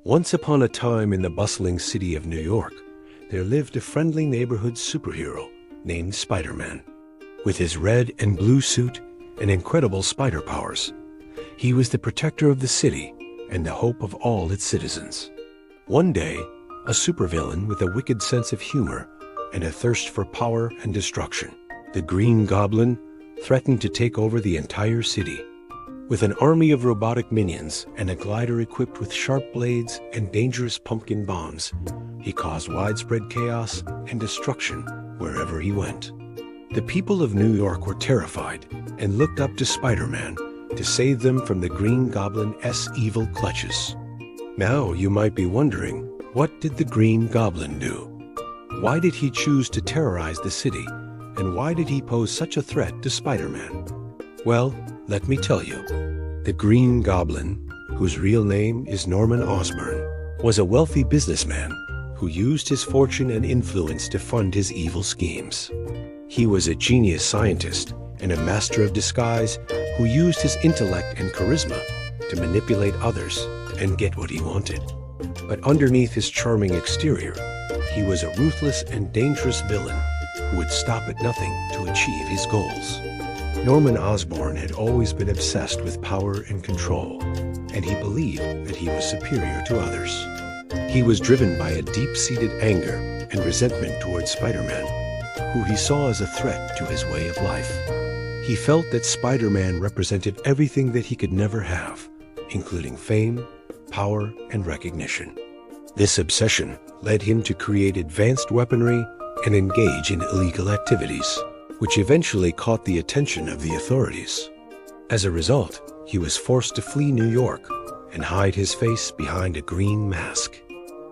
Once upon a time in the bustling city of New York, there lived a friendly neighborhood superhero named Spider-Man. With his red and blue suit and incredible spider powers, he was the protector of the city and the hope of all its citizens. One day, a supervillain with a wicked sense of humor and a thirst for power and destruction, the Green Goblin, threatened to take over the entire city. With an army of robotic minions and a glider equipped with sharp blades and dangerous pumpkin bombs, he caused widespread chaos and destruction wherever he went. The people of New York were terrified and looked up to Spider-Man to save them from the Green Goblin's evil clutches. Now you might be wondering, what did the Green Goblin do? Why did he choose to terrorize the city? And why did he pose such a threat to Spider-Man? Well, let me tell you. The Green Goblin, whose real name is Norman Osborn, was a wealthy businessman who used his fortune and influence to fund his evil schemes. He was a genius scientist and a master of disguise who used his intellect and charisma to manipulate others and get what he wanted. But underneath his charming exterior, he was a ruthless and dangerous villain who would stop at nothing to achieve his goals. Norman Osborn had always been obsessed with power and control, and he believed that he was superior to others. He was driven by a deep-seated anger and resentment towards Spider-Man, who he saw as a threat to his way of life. He felt that Spider-Man represented everything that he could never have, including fame, power, and recognition. This obsession led him to create advanced weaponry and engage in illegal activities, which eventually caught the attention of the authorities. As a result, he was forced to flee New York and hide his face behind a green mask.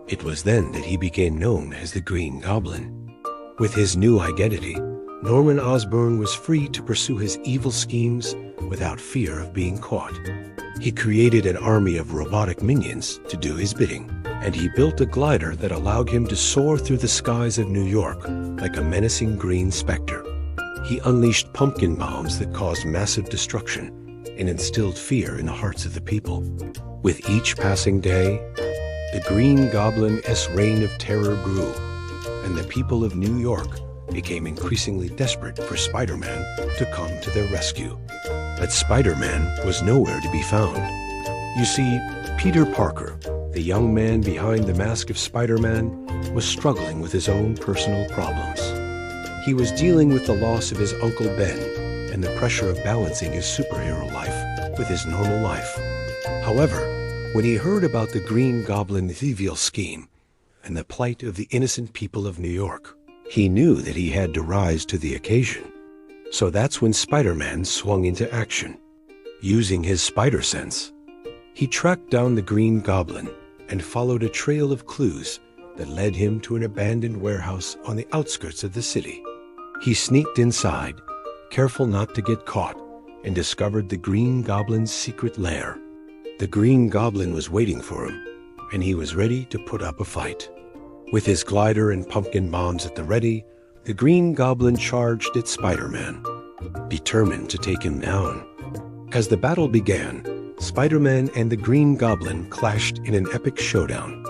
It was then that he became known as the Green Goblin. With his new identity, Norman Osborn was free to pursue his evil schemes without fear of being caught. He created an army of robotic minions to do his bidding, and he built a glider that allowed him to soar through the skies of New York like a menacing green specter. He unleashed pumpkin bombs that caused massive destruction and instilled fear in the hearts of the people. With each passing day, the Green Goblin's reign of terror grew, and the people of New York became increasingly desperate for Spider-Man to come to their rescue. But Spider-Man was nowhere to be found. You see, Peter Parker, the young man behind the mask of Spider-Man, was struggling with his own personal problems. He was dealing with the loss of his Uncle Ben and the pressure of balancing his superhero life with his normal life. However, when he heard about the Green Goblin's evil scheme and the plight of the innocent people of New York, he knew that he had to rise to the occasion. So that's when Spider-Man swung into action. Using his spider sense, he tracked down the Green Goblin and followed a trail of clues that led him to an abandoned warehouse on the outskirts of the city. He sneaked inside, careful not to get caught, and discovered the Green Goblin's secret lair. The Green Goblin was waiting for him, and he was ready to put up a fight. With his glider and pumpkin bombs at the ready, the Green Goblin charged at Spider-Man, determined to take him down. As the battle began, Spider-Man and the Green Goblin clashed in an epic showdown.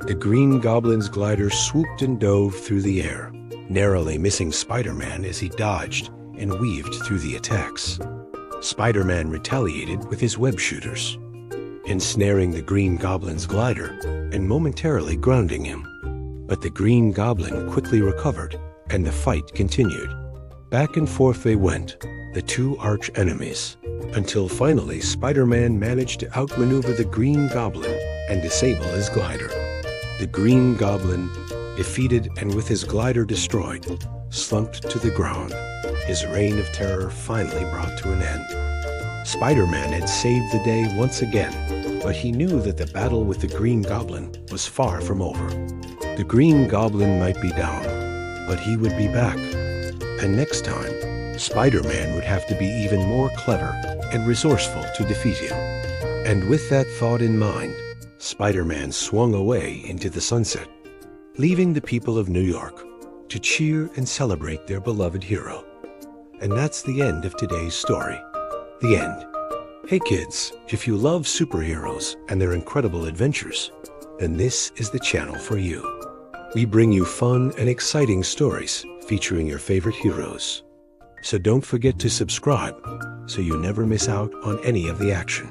The Green Goblin's glider swooped and dove through the air, narrowly missing Spider-Man as he dodged and weaved through the attacks. Spider-Man retaliated with his web shooters, ensnaring the Green Goblin's glider and momentarily grounding him. But the Green Goblin quickly recovered, and the fight continued. Back and forth they went, the two arch-enemies, until finally Spider-Man managed to outmaneuver the Green Goblin and disable his glider. The Green Goblin, defeated and with his glider destroyed, slumped to the ground, his reign of terror finally brought to an end. Spider-Man had saved the day once again, but he knew that the battle with the Green Goblin was far from over. The Green Goblin might be down, but he would be back. And next time, Spider-Man would have to be even more clever and resourceful to defeat him. And with that thought in mind, Spider-Man swung away into the sunset, leaving the people of New York to cheer and celebrate their beloved hero. And that's the end of today's story. The end. Hey kids, if you love superheroes and their incredible adventures, then this is the channel for you. We bring you fun and exciting stories featuring your favorite heroes. So don't forget to subscribe so you never miss out on any of the action.